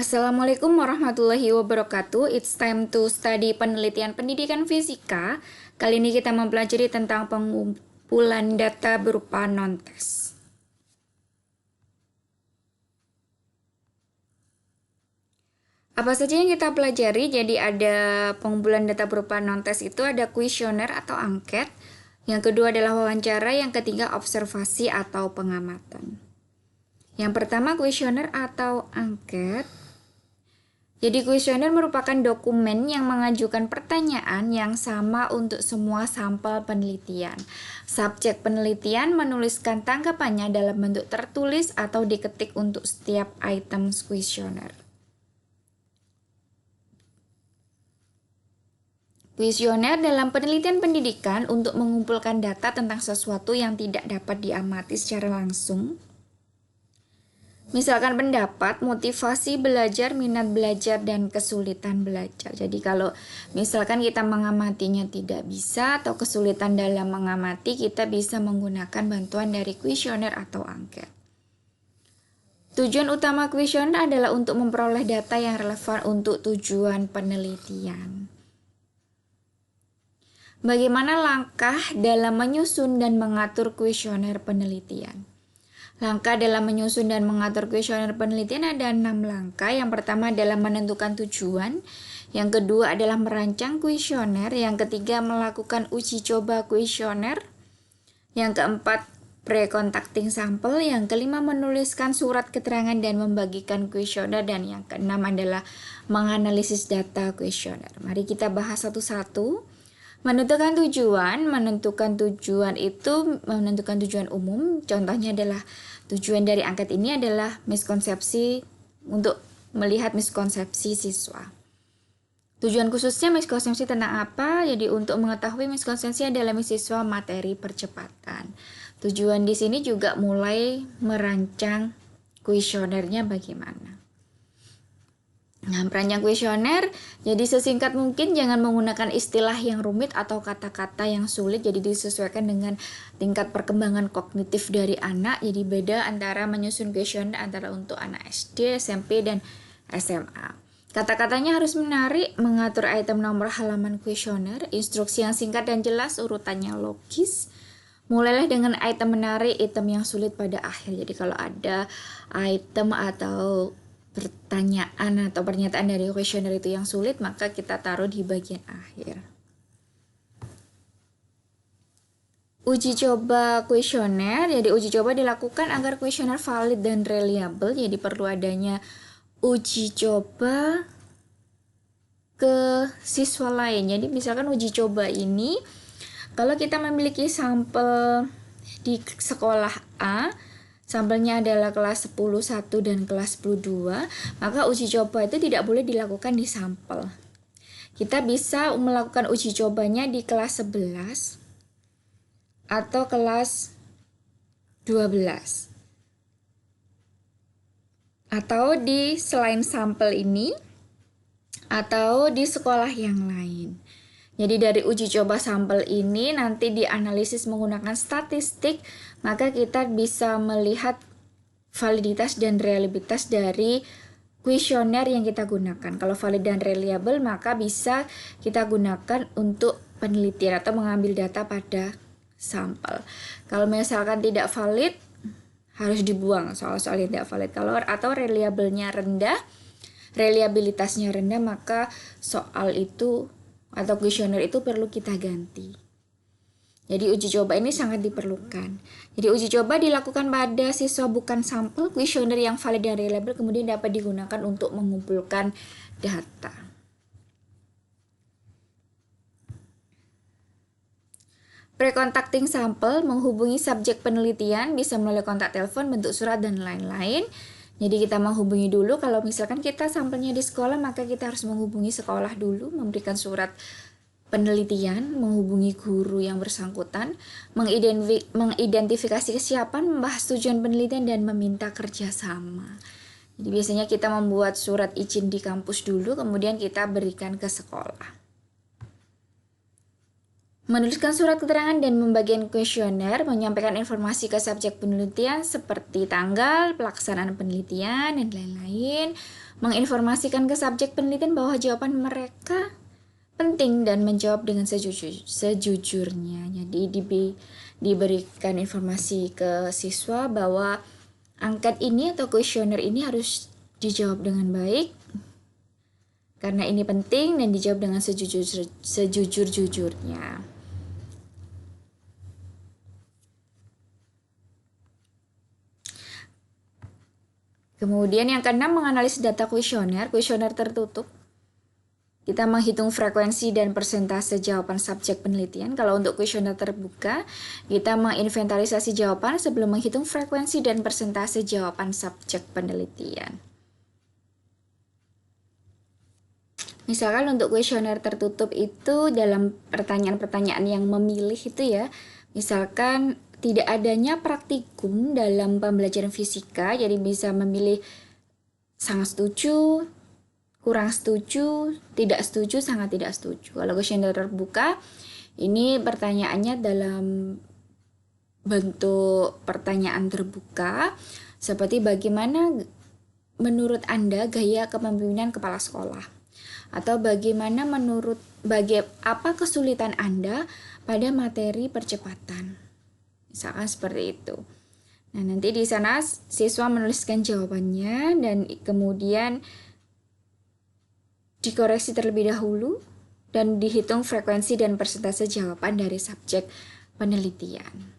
Assalamualaikum warahmatullahi wabarakatuh. It's time to study penelitian pendidikan fisika. Kali ini kita mempelajari tentang pengumpulan data berupa non-tes. Apa saja yang kita pelajari? Jadi ada pengumpulan data berupa non-tes itu ada kuesioner atau angket. Yang kedua adalah wawancara, yang ketiga observasi atau pengamatan. Yang pertama kuesioner atau angket. Jadi kuesioner merupakan dokumen yang mengajukan pertanyaan yang sama untuk semua sampel penelitian. Subjek penelitian menuliskan tanggapannya dalam bentuk tertulis atau diketik untuk setiap item kuesioner. Kuesioner dalam penelitian pendidikan untuk mengumpulkan data tentang sesuatu yang tidak dapat diamati secara langsung. Misalkan pendapat, motivasi belajar, minat belajar, dan kesulitan belajar. Jadi kalau misalkan kita mengamatinya tidak bisa atau kesulitan dalam mengamati, kita bisa menggunakan bantuan dari kuesioner atau angket. Tujuan utama kuesioner adalah untuk memperoleh data yang relevan untuk tujuan penelitian. Bagaimana langkah dalam menyusun dan mengatur kuesioner penelitian? Langkah dalam menyusun dan mengatur kuesioner penelitian ada 6 langkah. Yang pertama adalah menentukan tujuan. Yang kedua adalah merancang kuesioner. Yang ketiga melakukan uji coba kuesioner. Yang keempat pre-contacting sampel. Yang kelima menuliskan surat keterangan dan membagikan kuesioner. Dan yang keenam adalah menganalisis data kuesioner. Mari kita bahas satu-satu. Menentukan tujuan itu menentukan tujuan umum. Contohnya adalah tujuan dari angket ini adalah miskonsepsi untuk melihat miskonsepsi siswa. Tujuan khususnya miskonsepsi tentang apa? Jadi untuk mengetahui miskonsepsi dalam siswa materi percepatan. Tujuan di sini juga mulai merancang kuesionernya bagaimana. Nah, perancang kuesioner, jadi sesingkat mungkin jangan menggunakan istilah yang rumit atau kata-kata yang sulit, jadi disesuaikan dengan tingkat perkembangan kognitif dari anak. Jadi beda antara menyusun kuesioner antara untuk anak SD, SMP, dan SMA. Kata-katanya harus menarik, mengatur item nomor halaman kuesioner, instruksi yang singkat dan jelas, urutannya logis. Mulailah dengan item menarik, item yang sulit pada akhir. Jadi kalau ada item atau pertanyaan atau pernyataan dari kuesioner itu yang sulit, maka kita taruh di bagian akhir. Uji coba kuesioner, jadi uji coba dilakukan agar kuesioner valid dan reliable, jadi perlu adanya uji coba ke siswa lain. Jadi misalkan uji coba ini, kalau kita memiliki sampel di sekolah A, sampelnya adalah kelas 10-1 dan kelas 10-2, maka uji coba itu tidak boleh dilakukan di sampel. Kita bisa melakukan uji cobanya di kelas 11 atau kelas 12. Atau di selain sampel ini, atau di sekolah yang lain. Jadi dari uji coba sampel ini nanti dianalisis menggunakan statistik, maka kita bisa melihat validitas dan reliabilitas dari kuesioner yang kita gunakan. Kalau valid dan reliable, maka bisa kita gunakan untuk penelitian atau mengambil data pada sampel. Kalau misalkan tidak valid, harus dibuang soal-soal yang tidak valid. Kalau atau reliabilitasnya rendah, maka soal itu atau kuesioner itu perlu kita ganti. Jadi uji coba ini sangat diperlukan. Jadi uji coba dilakukan pada siswa bukan sampel. Kuesioner yang valid dan reliable kemudian dapat digunakan untuk mengumpulkan data. Pre-contacting sampel menghubungi subjek penelitian, bisa melalui kontak telepon, bentuk surat, dan lain-lain. Jadi kita menghubungi dulu, kalau misalkan kita sampelnya di sekolah, maka kita harus menghubungi sekolah dulu, memberikan surat penelitian, menghubungi guru yang bersangkutan, mengidentifikasi kesiapan, membahas tujuan penelitian, dan meminta kerjasama. Jadi biasanya kita membuat surat izin di kampus dulu, kemudian kita berikan ke sekolah. Menuliskan surat keterangan dan membagikan kuesioner, menyampaikan informasi ke subjek penelitian seperti tanggal, pelaksanaan penelitian, dan lain-lain. menginformasikan ke subjek penelitian bahwa jawaban mereka penting dan menjawab dengan sejujurnya. Jadi diberikan informasi ke siswa bahwa angket ini atau kuesioner ini harus dijawab dengan baik karena ini penting dan dijawab dengan sejujur-jujurnya. Kemudian yang keenam, menganalisis data kuesioner tertutup. Kita menghitung frekuensi dan persentase jawaban subjek penelitian. Kalau untuk kuesioner terbuka, kita menginventarisasi jawaban sebelum menghitung frekuensi dan persentase jawaban subjek penelitian. Misalkan untuk kuesioner tertutup itu dalam pertanyaan-pertanyaan yang memilih itu ya, misalkan tidak adanya praktikum dalam pembelajaran fisika, jadi bisa memilih sangat setuju, kurang setuju, tidak setuju, sangat tidak setuju. Kalau kuesioner terbuka, ini pertanyaannya dalam bentuk pertanyaan terbuka, seperti bagaimana menurut Anda gaya kepemimpinan kepala sekolah? Atau bagaimana apa kesulitan Anda pada materi percepatan? Misalkan seperti itu. Nah, nanti di sana siswa menuliskan jawabannya dan kemudian dikoreksi terlebih dahulu dan dihitung frekuensi dan persentase jawaban dari subjek penelitian.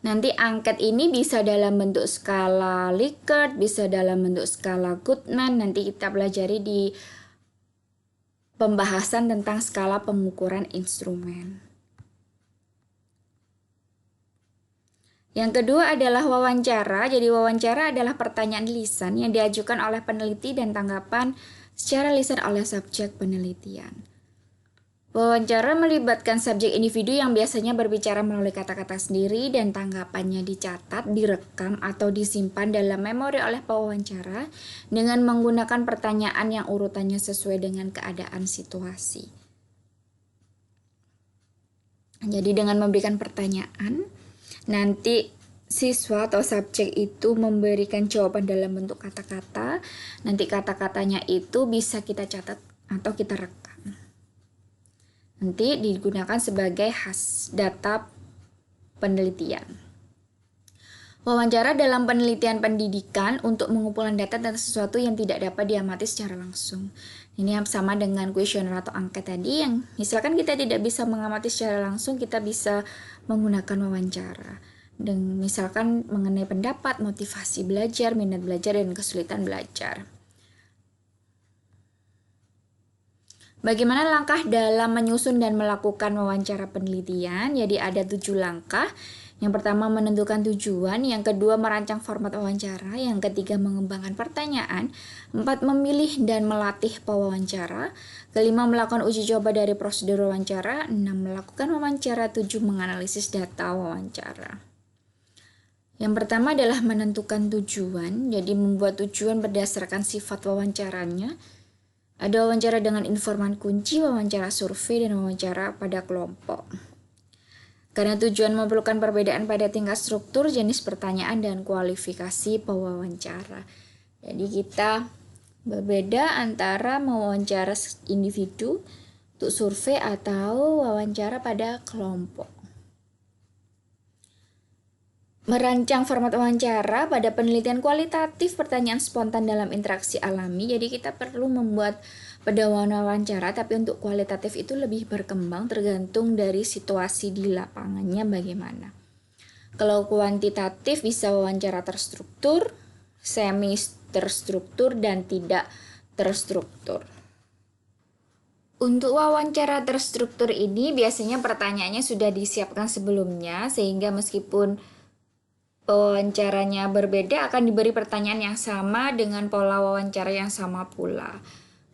Nanti angket ini bisa dalam bentuk skala Likert, bisa dalam bentuk skala Goodman. Nanti kita pelajari di pembahasan tentang skala pengukuran instrumen. Yang kedua adalah wawancara. Jadi wawancara adalah pertanyaan lisan yang diajukan oleh peneliti dan tanggapan secara lisan oleh subjek penelitian. Wawancara melibatkan subjek individu yang biasanya berbicara melalui kata-kata sendiri dan tanggapannya dicatat, direkam, atau disimpan dalam memori oleh pewawancara dengan menggunakan pertanyaan yang urutannya sesuai dengan keadaan situasi. Jadi dengan memberikan pertanyaan, nanti siswa atau subjek itu memberikan jawaban dalam bentuk kata-kata. Nanti kata-katanya itu bisa kita catat atau kita rekam. Nanti digunakan sebagai data penelitian. Wawancara dalam penelitian pendidikan untuk mengumpulkan data tentang sesuatu yang tidak dapat diamati secara langsung. Ini sama dengan kuesioner atau angket tadi yang misalkan kita tidak bisa mengamati secara langsung, kita bisa menggunakan wawancara. Dan misalkan mengenai pendapat, motivasi belajar, minat belajar, dan kesulitan belajar. Bagaimana langkah dalam menyusun dan melakukan wawancara penelitian? Jadi ada 7 langkah. Yang pertama menentukan tujuan, yang kedua merancang format wawancara, yang ketiga mengembangkan pertanyaan, 4 memilih dan melatih pewawancara, kelima melakukan uji coba dari prosedur wawancara, 6 melakukan wawancara, 7 menganalisis data wawancara. Yang pertama adalah menentukan tujuan, jadi membuat tujuan berdasarkan sifat wawancaranya. Ada wawancara dengan informan kunci, wawancara survei, dan wawancara pada kelompok. Karena tujuan memerlukan perbedaan pada tingkat struktur, jenis pertanyaan, dan kualifikasi pewawancara. Jadi kita berbeda antara mewawancara individu untuk survei atau wawancara pada kelompok. Merancang format wawancara pada penelitian kualitatif, pertanyaan spontan dalam interaksi alami. Jadi kita perlu membuat pedoman wawancara, tapi untuk kualitatif itu lebih berkembang tergantung dari situasi di lapangannya bagaimana. Kalau kuantitatif bisa wawancara terstruktur, semi terstruktur, dan tidak terstruktur. Untuk wawancara terstruktur ini biasanya pertanyaannya sudah disiapkan sebelumnya, sehingga meskipun wawancaranya berbeda akan diberi pertanyaan yang sama dengan pola wawancara yang sama pula.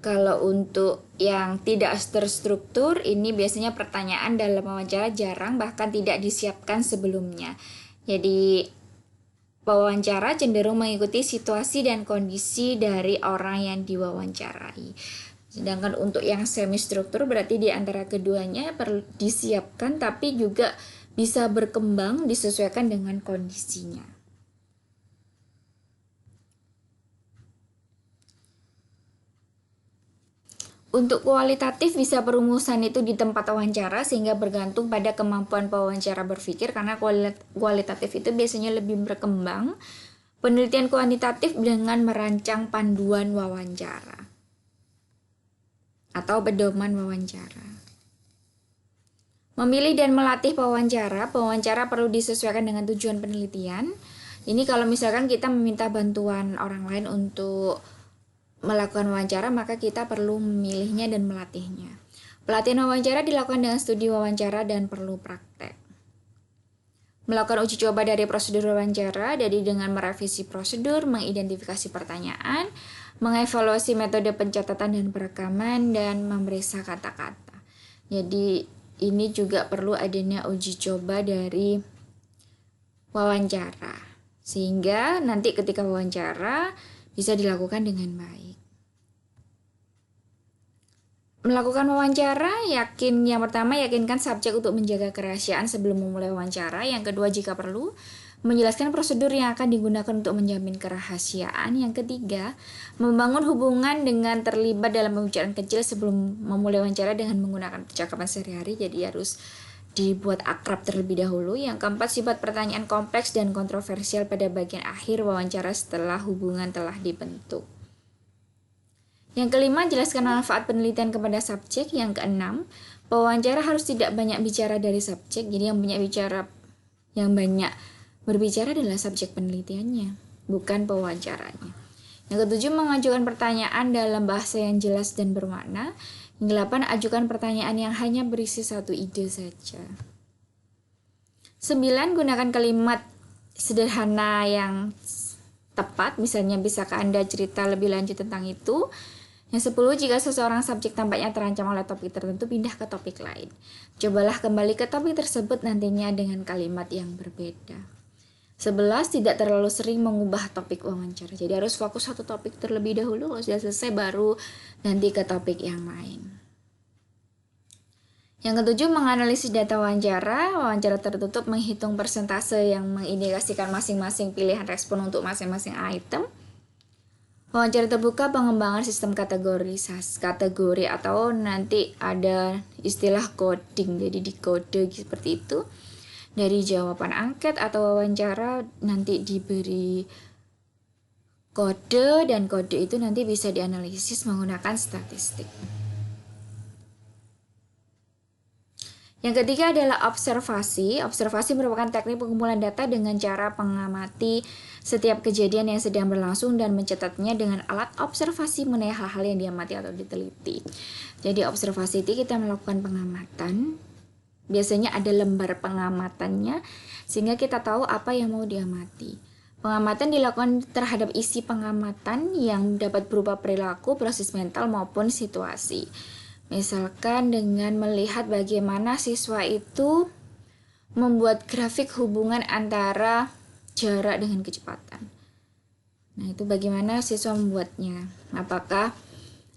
Kalau untuk yang tidak terstruktur, ini biasanya pertanyaan dalam wawancara jarang bahkan tidak disiapkan sebelumnya. Jadi wawancara cenderung mengikuti situasi dan kondisi dari orang yang diwawancarai. Sedangkan untuk yang semi struktur berarti di antara keduanya perlu disiapkan tapi juga bisa berkembang disesuaikan dengan kondisinya. Untuk kualitatif bisa perumusan itu di tempat wawancara sehingga bergantung pada kemampuan pewawancara berpikir, karena kualitatif itu biasanya lebih berkembang. Penelitian kuantitatif dengan merancang panduan wawancara atau pedoman wawancara. Memilih dan melatih pewawancara perlu disesuaikan dengan tujuan penelitian. Ini kalau misalkan kita meminta bantuan orang lain untuk melakukan wawancara, maka kita perlu memilihnya dan melatihnya. Pelatihan wawancara dilakukan dengan studi wawancara dan perlu praktek. Melakukan uji coba dari prosedur wawancara, jadi dengan merevisi prosedur, mengidentifikasi pertanyaan, mengevaluasi metode pencatatan dan perekaman, dan memeriksa kata-kata. Jadi ini juga perlu adanya uji coba dari wawancara, sehingga nanti ketika wawancara bisa dilakukan dengan baik. Melakukan wawancara, yang pertama yakinkan subjek untuk menjaga kerahasiaan sebelum memulai wawancara. Yang kedua, jika perlu, menjelaskan prosedur yang akan digunakan untuk menjamin kerahasiaan. Yang ketiga, membangun hubungan dengan terlibat dalam pembicaraan kecil sebelum memulai wawancara dengan menggunakan percakapan sehari-hari, jadi harus dibuat akrab terlebih dahulu. Yang keempat, sifat pertanyaan kompleks dan kontroversial pada bagian akhir wawancara setelah hubungan telah dibentuk. Yang kelima, jelaskan manfaat penelitian kepada subjek. Yang keenam, pewawancara harus tidak banyak bicara dari subjek. Jadi yang banyak berbicara adalah subjek penelitiannya, bukan pewawancaranya. Yang ketujuh, mengajukan pertanyaan dalam bahasa yang jelas dan bermakna. Yang delapan, ajukan pertanyaan yang hanya berisi satu ide saja. 9, gunakan kalimat sederhana yang tepat. Misalnya, bisakah Anda cerita lebih lanjut tentang itu? Yang 10, jika seseorang subjek tampaknya terancam oleh topik tertentu, pindah ke topik lain. Cobalah kembali ke topik tersebut nantinya dengan kalimat yang berbeda. 11, tidak terlalu sering mengubah topik wawancara. Jadi harus fokus satu topik terlebih dahulu, kalau sudah selesai baru nanti ke topik yang lain. Yang ketujuh, menganalisis data wawancara. Wawancara tertutup menghitung persentase yang mengindikasikan masing-masing pilihan respon untuk masing-masing item. Wawancara terbuka, pengembangan sistem kategori atau nanti ada istilah coding, jadi dikode seperti itu. Dari jawaban angket atau wawancara nanti diberi kode, dan kode itu nanti bisa dianalisis menggunakan statistik. Yang ketiga adalah observasi. Observasi merupakan teknik pengumpulan data dengan cara mengamati setiap kejadian yang sedang berlangsung dan mencatatnya dengan alat observasi mengenai hal-hal yang diamati atau diteliti. Jadi observasi itu kita melakukan pengamatan. Biasanya ada lembar pengamatannya sehingga kita tahu apa yang mau diamati. Pengamatan dilakukan terhadap isi pengamatan yang dapat berupa perilaku, proses mental maupun situasi. Misalkan dengan melihat bagaimana siswa itu membuat grafik hubungan antara jarak dengan kecepatan. Nah, itu bagaimana siswa membuatnya. Apakah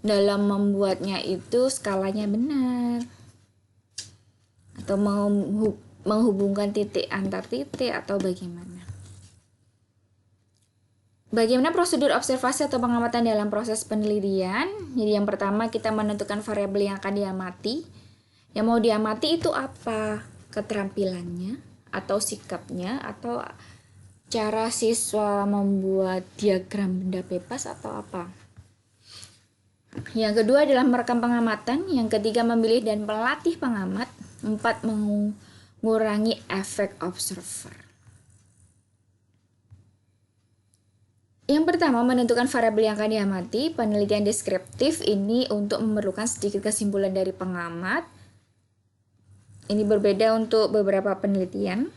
dalam membuatnya itu skalanya benar? Atau menghubungkan titik antar titik atau bagaimana? Bagaimana prosedur observasi atau pengamatan dalam proses penelitian? Jadi yang pertama kita menentukan variabel yang akan diamati. Yang mau diamati itu apa? Keterampilannya atau sikapnya atau cara siswa membuat diagram benda bebas atau apa? Yang kedua adalah merekam pengamatan. Yang ketiga memilih dan melatih pengamat. 4, mengurangi efek observer. Yang pertama, menentukan variabel yang akan diamati. Penelitian deskriptif ini untuk memerlukan sedikit kesimpulan dari pengamat. Ini berbeda untuk beberapa penelitian.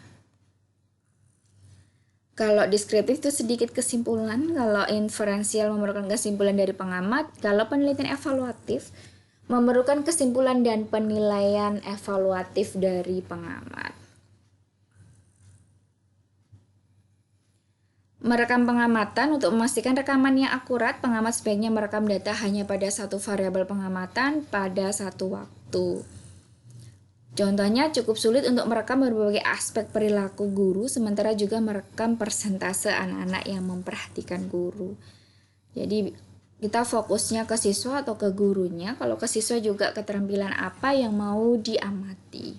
Kalau deskriptif itu sedikit kesimpulan, kalau inferensial memerlukan kesimpulan dari pengamat, kalau penelitian evaluatif memerlukan kesimpulan dan penilaian evaluatif dari pengamat. Merekam pengamatan. Untuk memastikan rekaman yang akurat, pengamat sebaiknya merekam data hanya pada satu variabel pengamatan pada satu waktu. Contohnya cukup sulit untuk merekam berbagai aspek perilaku guru, sementara juga merekam persentase anak-anak yang memperhatikan guru. Jadi kita fokusnya ke siswa atau ke gurunya. Kalau ke siswa juga keterampilan apa yang mau diamati.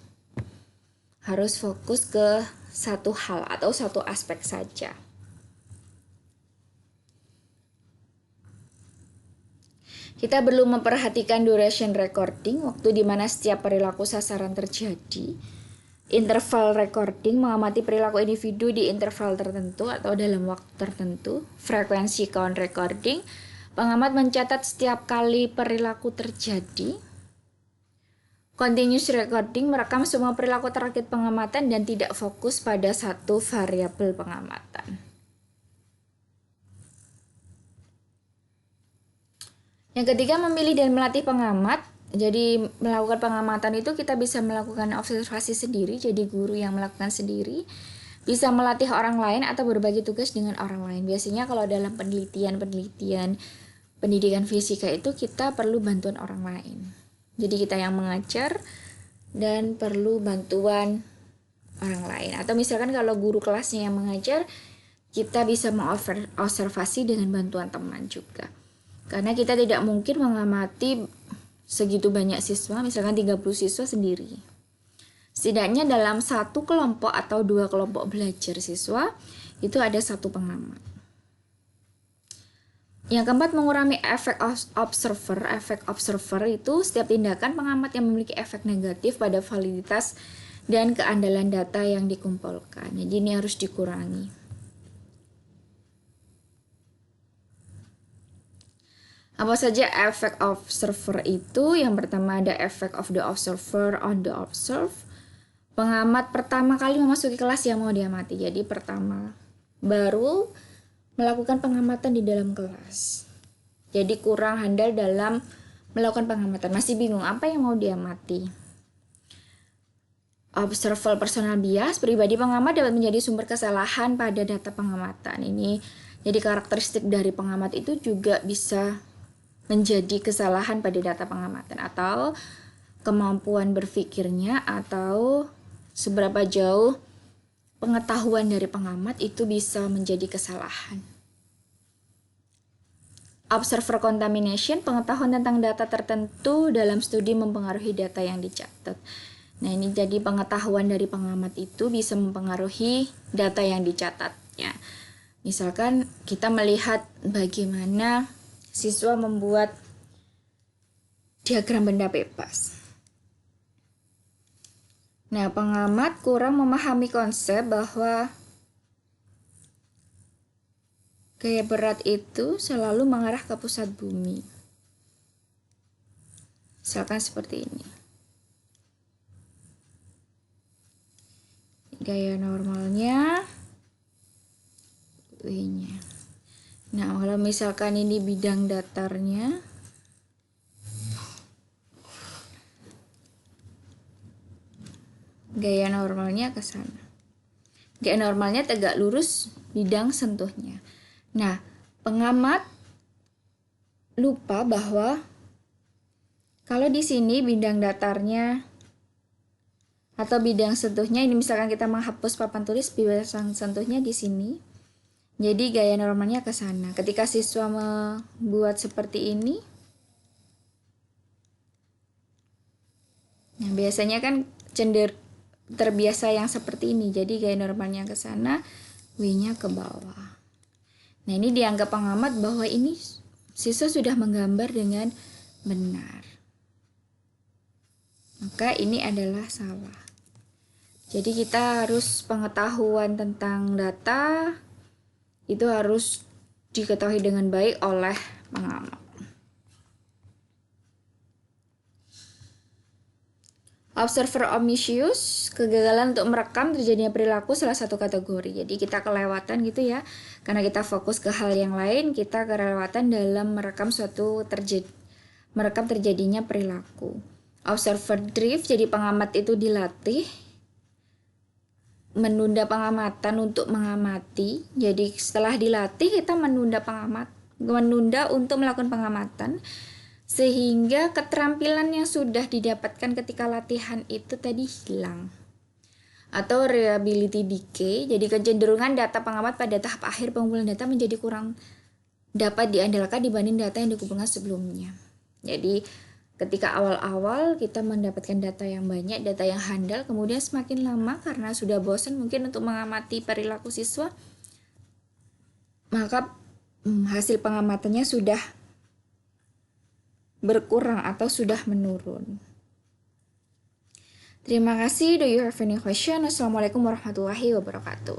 Harus fokus ke satu hal atau satu aspek saja. Kita perlu memperhatikan duration recording, waktu di mana setiap perilaku sasaran terjadi. Interval recording, mengamati perilaku individu di interval tertentu atau dalam waktu tertentu. Frekuensi count recording, pengamat mencatat setiap kali perilaku terjadi. Continuous recording, merekam semua perilaku target pengamatan dan tidak fokus pada satu variabel pengamatan. Yang ketiga, memilih dan melatih pengamat. Jadi melakukan pengamatan itu kita bisa melakukan observasi sendiri, jadi guru yang melakukan sendiri. Bisa melatih orang lain atau berbagi tugas dengan orang lain. Biasanya kalau dalam penelitian pendidikan fisika itu kita perlu bantuan orang lain. Jadi kita yang mengajar dan perlu bantuan orang lain. Atau misalkan kalau guru kelasnya yang mengajar, kita bisa mengobservasi dengan bantuan teman juga. Karena kita tidak mungkin mengamati segitu banyak siswa, misalkan 30 siswa sendiri. Setidaknya dalam satu kelompok atau dua kelompok belajar siswa, itu ada satu pengamat. Yang keempat, mengurangi efek observer. Efek observer itu setiap tindakan pengamat yang memiliki efek negatif pada validitas dan keandalan data yang dikumpulkan. Jadi ini harus dikurangi. Apa saja efek observer itu? Yang pertama ada effect of the observer on the observed. Pengamat pertama kali memasuki kelas yang mau diamati. Jadi pertama baru melakukan pengamatan di dalam kelas. Jadi kurang handal dalam melakukan pengamatan. Masih bingung apa yang mau diamati. Observer personal bias, pribadi pengamat dapat menjadi sumber kesalahan pada data pengamatan. Ini jadi karakteristik dari pengamat itu juga bisa menjadi kesalahan pada data pengamatan atau kemampuan berpikirnya atau seberapa jauh pengetahuan dari pengamat itu bisa menjadi kesalahan. Observer contamination, pengetahuan tentang data tertentu dalam studi mempengaruhi data yang dicatat. Nah, ini jadi pengetahuan dari pengamat itu bisa mempengaruhi data yang dicatatnya. Misalkan kita melihat bagaimana siswa membuat diagram benda bebas. Nah, pengamat kurang memahami konsep bahwa gaya berat itu selalu mengarah ke pusat bumi. Misalkan seperti ini. Gaya normalnya, W-nya. Nah, kalau misalkan ini bidang datarnya, gaya normalnya ke sana. Gaya normalnya tegak lurus, bidang sentuhnya. Nah, pengamat lupa bahwa kalau di sini bidang datarnya atau bidang sentuhnya, ini misalkan kita menghapus papan tulis, bidang sentuhnya di sini. Jadi gaya normalnya ke sana. Ketika siswa membuat seperti ini, nah biasanya kan terbiasa yang seperti ini. Jadi gaya normalnya ke sana, W-nya ke bawah. Nah, ini dianggap pengamat bahwa ini siswa sudah menggambar dengan benar. Maka ini adalah salah. Jadi kita harus pengetahuan tentang data itu harus diketahui dengan baik oleh pengamat. Observer omniscience, kegagalan untuk merekam terjadinya perilaku salah satu kategori. Jadi kita kelewatan gitu ya, karena kita fokus ke hal yang lain, kita kelewatan dalam merekam terjadinya perilaku. Observer drift, jadi pengamat itu dilatih menunda pengamatan untuk mengamati. Jadi setelah dilatih kita menunda untuk melakukan pengamatan sehingga keterampilan yang sudah didapatkan ketika latihan itu tadi hilang. Atau reliability decay, jadi kecenderungan data pengamat pada tahap akhir pengumpulan data menjadi kurang dapat diandalkan dibanding data yang dikumpulkan sebelumnya. Jadi ketika awal-awal kita mendapatkan data yang banyak, data yang handal, kemudian semakin lama karena sudah bosan mungkin untuk mengamati perilaku siswa, maka hasil pengamatannya sudah berkurang atau sudah menurun. Terima kasih. Do you have any question? Assalamualaikum warahmatullahi wabarakatuh.